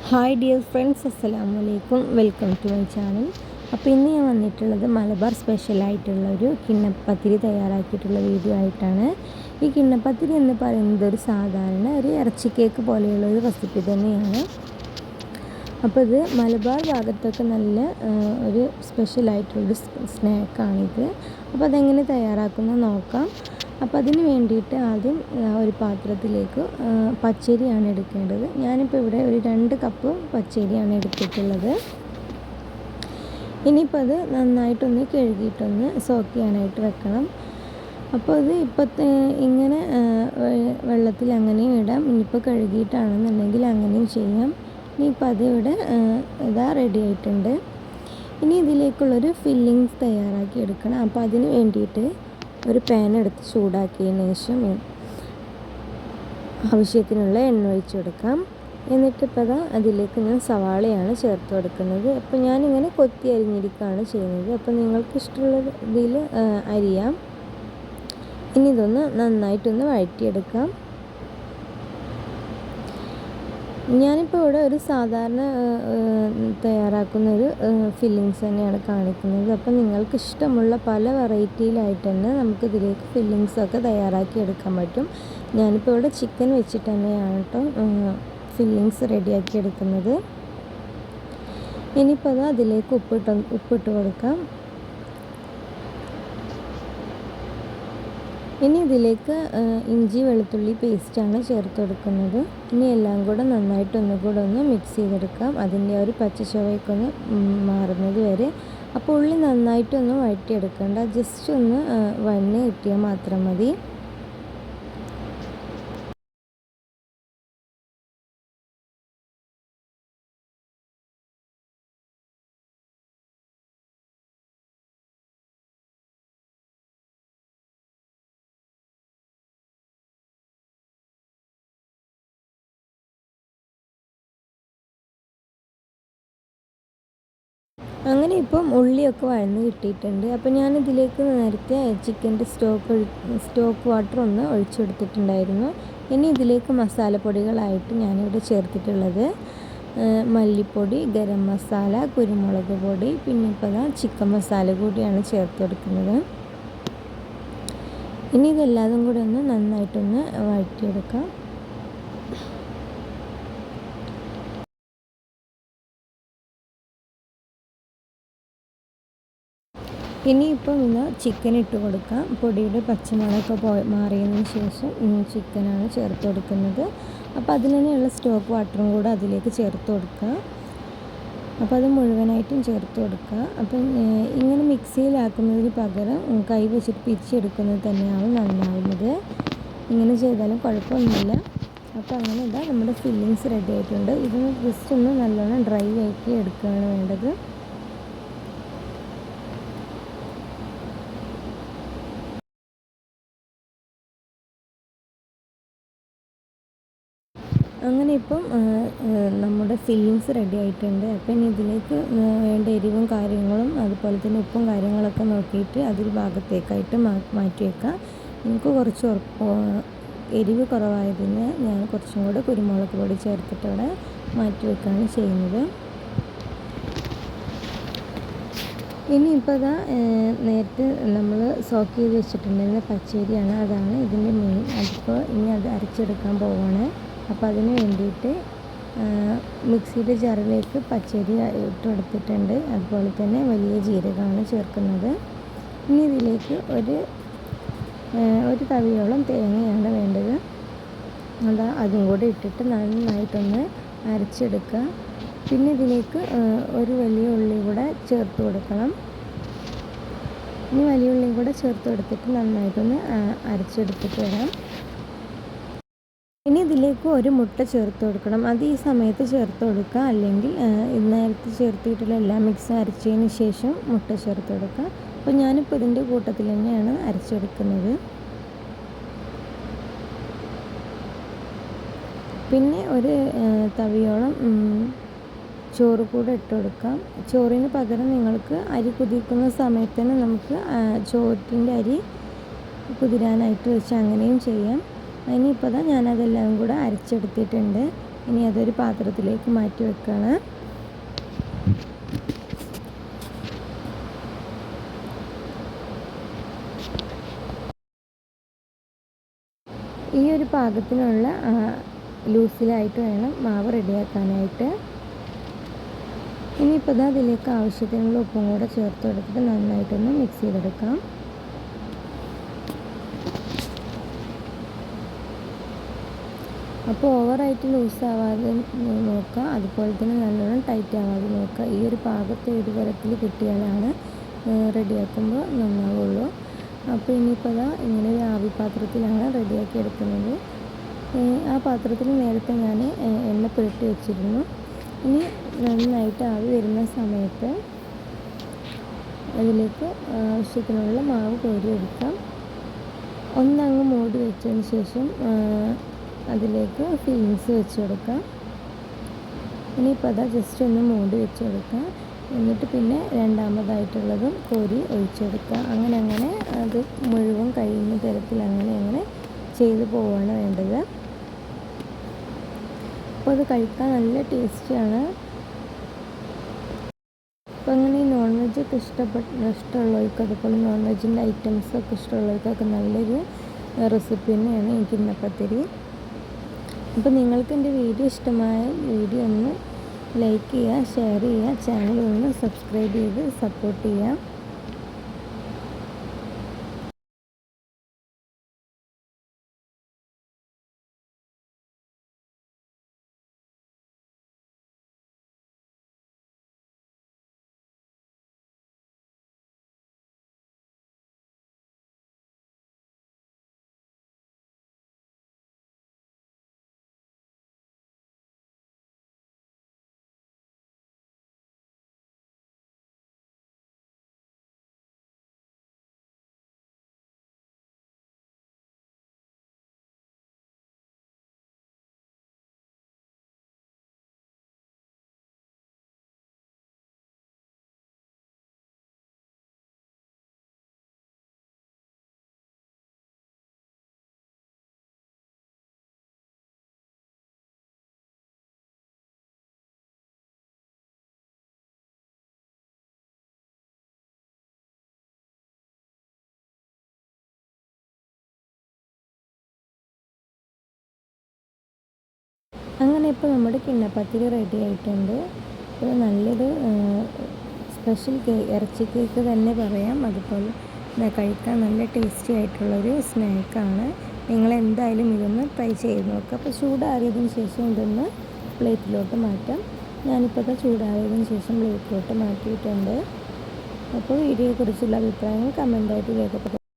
Hi dear friends, അസ്സലാമു അലൈക്കും. Welcome to my channel. അപ്പോൾ ഇന്ന് ഞാൻ വന്നിട്ടുള്ളത് മലബാർ സ്പെഷ്യലായിട്ടുള്ള ഒരു കിണ്ണപ്പത്തിരി തയ്യാറാക്കിയിട്ടുള്ള വീഡിയോ ആയിട്ടാണ്. ഈ കിണ്ണപ്പത്തിരി എന്ന് പറയുന്നത് ഒരു സാധാരണ ഒരു ഇറച്ചി കേക്ക് പോലെയുള്ള ഒരു റെസിപ്പി തന്നെയാണ്. അപ്പോൾ ഇത് മലബാർ ഭാഗത്തൊക്കെ നല്ല ഒരു സ്പെഷ്യലായിട്ടുള്ളൊരു സ്നാക്കാണിത്. അപ്പോൾ അതെങ്ങനെ തയ്യാറാക്കുന്നത് നോക്കാം. അപ്പോൾ അതിന് വേണ്ടിയിട്ട് ആദ്യം ഒരു പാത്രത്തിലേക്ക് പച്ചരിയാണ് എടുക്കേണ്ടത്. ഞാനിപ്പോൾ ഇവിടെ ഒരു 2 കപ്പ് പച്ചരിയാണ് എടുത്തിട്ടുള്ളത്. ഇനിയിപ്പോൾ അത് നന്നായിട്ടൊന്ന് കഴുകിയിട്ടൊന്ന് സോക്ക് ചെയ്യാനായിട്ട് വെക്കണം. അപ്പോൾ ഇത് ഇങ്ങനെ വെള്ളത്തിൽ അങ്ങനെയും ഇടാം. ഇനിയിപ്പോൾ കഴുകിയിട്ടാണെന്നുണ്ടെങ്കിൽ അങ്ങനെയും ചെയ്യാം. ഇനിയിപ്പോൾ അത് ഇവിടെ ഇതാ റെഡി ആയിട്ടുണ്ട്. ഇനി ഇതിലേക്കുള്ളൊരു ഫില്ലിങ്സ് തയ്യാറാക്കി എടുക്കണം. അപ്പോൾ അതിന് വേണ്ടിയിട്ട് ഒരു പാൻ എടുത്ത് ചൂടാക്കിയതിന് ശേഷം ആവശ്യത്തിനുള്ള എണ്ണ ഒഴിച്ച് കൊടുക്കാം. എന്നിട്ടിപ്പോൾ അതിലേക്ക് ഞാൻ സവാളയാണ് ചേർത്ത് കൊടുക്കുന്നത്. അപ്പോൾ ഞാനിങ്ങനെ കൊത്തി അരിഞ്ഞിരിക്കുകയാണ് ചെയ്യുന്നത്. അപ്പോൾ നിങ്ങൾക്ക് ഇഷ്ടമുള്ള ഇതിൽ അരിയാം. ഇനി ഇതൊന്ന് നന്നായിട്ടൊന്ന് വഴറ്റിയെടുക്കാം. ഞാനിപ്പോൾ ഇവിടെ ഒരു സാധാരണ തയ്യാറാക്കുന്നൊരു ഫില്ലിങ്സ് തന്നെയാണ് കാണിക്കുന്നത്. അപ്പോൾ നിങ്ങൾക്ക് ഇഷ്ടമുള്ള പല വെറൈറ്റിയിലായിട്ട് തന്നെ നമുക്കിതിലേക്ക് ഫില്ലിങ്സൊക്കെ തയ്യാറാക്കി എടുക്കാൻ പറ്റും. ഞാനിപ്പോൾ ഇവിടെ ചിക്കൻ വെച്ചിട്ട് തന്നെയാണ് കേട്ടോ ഫില്ലിങ്സ് റെഡിയാക്കി എടുക്കുന്നത്. ഇനിയിപ്പോൾ അതിലേക്ക് ഉപ്പിട്ട് കൊടുക്കാം. ഇനി ഇതിലേക്ക് ഇഞ്ചി വെളുത്തുള്ളി പേസ്റ്റാണ് ചേർത്ത് കൊടുക്കുന്നത്. ഇനി എല്ലാം കൂടെ നന്നായിട്ട് ഒന്ന് മിക്സ് ചെയ്തെടുക്കാം, അതിൻ്റെ ഒരു പച്ച ചുവയൊക്കെ മാറുന്നത് വരെ. അപ്പോൾ ഉള്ളി നന്നായിട്ടൊന്നും വഴറ്റിയെടുക്കേണ്ട, ജസ്റ്റ് ഒന്ന് വഴന്ന് കിട്ടിയാൽ മാത്രം മതി. അങ്ങനെ ഇപ്പം ഉള്ളിയൊക്കെ വഴന്ന് കിട്ടിയിട്ടുണ്ട്. അപ്പോൾ ഞാനിതിലേക്ക് നേരത്തെ ചിക്കൻ്റെ സ്റ്റോക്ക് വാട്ടർ ഒന്ന് ഒഴിച്ചെടുത്തിട്ടുണ്ടായിരുന്നു. ഇനി ഇതിലേക്ക് മസാലപ്പൊടികളായിട്ട് ഞാനിവിടെ ചേർത്തിട്ടുള്ളത് മല്ലിപ്പൊടി, ഗരം മസാല, കുരുമുളക് പൊടി, പിന്നെ ഇപ്പോൾ ചിക്കൻ മസാല കൂടിയാണ് ചേർത്ത് കൊടുക്കുന്നത്. ഇനി ഇതെല്ലാതും കൂടെ ഒന്ന് നന്നായിട്ടൊന്ന് വഴറ്റിയെടുക്കാം. ഇനിയിപ്പം ചിക്കൻ ഇട്ട് കൊടുക്കാം. പൊടിയുടെ പച്ചമണമൊക്കെ മാറിയതിന് ശേഷം ചിക്കനാണ് ചേർത്ത് കൊടുക്കുന്നത്. അപ്പോൾ അതിൽ തന്നെയുള്ള സ്റ്റോക്ക് വാട്ടറും കൂടെ അതിലേക്ക് ചേർത്ത് കൊടുക്കുക. അപ്പോൾ അത് മുഴുവനായിട്ടും ചേർത്ത് കൊടുക്കുക. അപ്പം ഇങ്ങനെ മിക്സിയിലാക്കുന്നതിന് പകരം കൈ വെച്ചിട്ട് പിരിച്ചെടുക്കുന്നത് തന്നെയാണ് നന്നാവുന്നത്. ഇങ്ങനെ ചെയ്താലും കുഴപ്പമൊന്നുമില്ല. അപ്പോൾ അങ്ങനെ നമ്മുടെ ഫില്ലിങ്സ് റെഡി ആയിട്ടുണ്ട്. ഇതൊന്ന് ജസ്റ്റ് ഒന്ന് നല്ലോണം ഡ്രൈ ആക്കി എടുക്കുകയാണ് വേണ്ടത്. അങ്ങനെ ഇപ്പം നമ്മുടെ ഫില്ലിങ്സ് റെഡി ആയിട്ടുണ്ട്. അപ്പം ഇനി ഇതിലേക്ക് വേണ്ട എരിവും കാര്യങ്ങളും അതുപോലെ തന്നെ ഉപ്പും കാര്യങ്ങളൊക്കെ നോക്കിയിട്ട് അതൊരു ഭാഗത്തേക്കായിട്ട് മാറ്റി വെക്കാം. എനിക്ക് കുറച്ച് എരിവ് കുറവായതിന് ഞാൻ കുറച്ചും കൂടെ കുരുമുളക് പൊടി ചേർത്തിട്ട് അവിടെ മാറ്റി വെക്കുകയാണ് ചെയ്യുന്നത്. ഇനിയിപ്പോൾ നേരത്തെ നമ്മൾ സോക്ക് ചെയ്ത് വെച്ചിട്ടുണ്ടായിരുന്ന പച്ചരിയാണ്, അതാണ് ഇതിൻ്റെ മെയിൻ. അതിപ്പോൾ ഇനി അത് അരച്ചെടുക്കാൻ പോവുകയാണ്. അപ്പോൾ അതിന് വേണ്ടിയിട്ട് മിക്സിയുടെ ജാറിലേക്ക് പച്ചരി ഇട്ട് കൊടുത്തിട്ടുണ്ട്. അതുപോലെ തന്നെ വലിയ ജീരകമാണ് ചേർക്കുന്നത്. ഇനി ഇതിലേക്ക് ഒരു തവിയോളം തേങ്ങയാണ് വേണ്ടത്. അതും കൂടി ഇട്ടിട്ട് നന്നായിട്ടൊന്ന് അരച്ചെടുക്കുക. പിന്നെ ഇതിലേക്ക് ഒരു വലിയ ഉള്ളി കൂടെ ചേർത്ത് കൊടുക്കണം. ഇനി വലിയ ഉള്ളിയും കൂടെ ചേർത്ത് കൊടുത്തിട്ട് നന്നായിട്ടൊന്ന് അരച്ചെടുത്തിട്ട് വരാം. ഇനി ഇതിലേക്ക് ഒരു മുട്ട ചേർത്ത് കൊടുക്കണം. അത് ഈ സമയത്ത് ചേർത്ത് കൊടുക്കുക, അല്ലെങ്കിൽ നേരത്തെ ചേർത്തിട്ടുള്ള എല്ലാ മിക്സും അരച്ചതിന് ശേഷം മുട്ട ചേർത്ത് കൊടുക്കുക. അപ്പോൾ ഞാനിപ്പോൾ ഇതിൻ്റെ കൂട്ടത്തിൽ തന്നെയാണ് അരച്ചെടുക്കുന്നത്. പിന്നെ ഒരു തവിയോളം ചോറ് കൂടെ ഇട്ട് കൊടുക്കാം. ചോറിന് പകരം നിങ്ങൾക്ക് അരി കുതിർക്കുന്ന സമയത്ത് തന്നെ നമുക്ക് ചോറിൻ്റെ അരി കുതിരാനായിട്ട് വെച്ച് അങ്ങനെയും ചെയ്യാം. ഇനിയിപ്പോൾ ഞാനതെല്ലാം കൂടെ അരച്ചെടുത്തിട്ടുണ്ട്. ഇനി അതൊരു പാത്രത്തിലേക്ക് മാറ്റി വെക്കുകയാണ്. ഈ ഒരു പാകത്തിനുള്ള ലൂസിലായിട്ട് വേണം മാവ് റെഡിയാക്കാനായിട്ട്. ഇനിയിപ്പോൾ അതിലേക്ക് ആവശ്യത്തിനുള്ള ഉപ്പും കൂടെ ചേർത്ത് കൊടുത്തിട്ട് നന്നായിട്ടൊന്ന് മിക്സ് ചെയ്തെടുക്കാം. അപ്പോൾ ഓവറായിട്ട് ലൂസാവാതെ നോക്കുക, അതുപോലെ തന്നെ നല്ലോണം ടൈറ്റ് ആവാതെ നോക്കുക. ഈ ഒരു പാകത്തെ ഒരു തരത്തിൽ കിട്ടിയാലാണ് റെഡിയാക്കുമ്പോൾ നന്നാവുള്ളൂ. അപ്പോൾ ഇനിയിപ്പോൾ ഇങ്ങനെ ഒരു ആവി പാത്രത്തിലാണ് റെഡിയാക്കി എടുക്കുന്നത്. ആ പാത്രത്തിൽ നേരത്തെ ഞാൻ എണ്ണ പുരട്ടി വെച്ചിരുന്നു. ഇനി നന്നായിട്ട് ആവി വരുന്ന സമയത്ത് അതിലേക്ക് ആവശ്യത്തിനുള്ള മാവ് കോരി എടുക്കാം. ഒന്നങ്ങ് മൂടി വെച്ചതിന് ശേഷം അതിലേക്ക് ഫില്ലിങ്സ് വെച്ച് കൊടുക്കാം. ഇനിയിപ്പോൾ ജസ്റ്റ് ഒന്ന് മൂടി വെച്ച് കൊടുക്കാം. എന്നിട്ട് പിന്നെ രണ്ടാമതായിട്ടുള്ളതും കോരി ഒഴിച്ചെടുക്കുക. അങ്ങനെ അത് മുഴുവൻ കഴിയുന്ന തരത്തിൽ അങ്ങനെ ചെയ്തു പോവുകയാണ് വേണ്ടത്. അപ്പോൾ അത് കഴിക്കാൻ നല്ല ടേസ്റ്റിയാണ്. അപ്പോൾ അങ്ങനെ ഈ നോൺ വെജൊക്കെ ഇഷ്ടമുള്ളവർക്ക്, അതുപോലെ നോൺ വെജിൻ്റെ ഐറ്റംസൊക്കെ ഇഷ്ടമുള്ളവർക്കൊക്കെ നല്ലൊരു റെസിപ്പി തന്നെയാണ് ഈ കിണ്ണപ്പത്തിരി. അപ്പോൾ നിങ്ങൾക്ക് എൻ്റെ വീഡിയോ ഇഷ്ടമായ വീഡിയോ ഒന്ന് ലൈക്ക് ചെയ്യുക, ഷെയർ ചെയ്യുക, ചാനൽ ഒന്ന് സബ്സ്ക്രൈബ് ചെയ്ത് സപ്പോർട്ട് ചെയ്യുക. അങ്ങനെ ഇപ്പോൾ നമ്മുടെ കിണ്ണപ്പത്തിരി റെഡി ആയിട്ടുണ്ട്. ഇത് നല്ലൊരു സ്പെഷ്യൽ ഇറച്ചി കേക്ക് തന്നെ പറയാം. അതുപോലെ കഴിക്കാൻ നല്ല ടേസ്റ്റി ആയിട്ടുള്ളൊരു സ്നാക്കാണ്. നിങ്ങളെന്തായാലും ഇതൊന്ന് ട്രൈ ചെയ്ത് നോക്കുക. അപ്പോൾ ചൂടാറിയതിന് ശേഷം ഇതൊന്ന് പ്ലേറ്റിലോട്ട് മാറ്റാം. ഞാനിപ്പോൾ ചൂടാറിയതിന് ശേഷം പ്ലേറ്റിലോട്ട് മാറ്റിയിട്ടുണ്ട്. അപ്പോൾ വീഡിയോയെക്കുറിച്ചുള്ള അഭിപ്രായങ്ങൾ കമൻ്റായിട്ട് രേഖപ്പെടുത്തുക.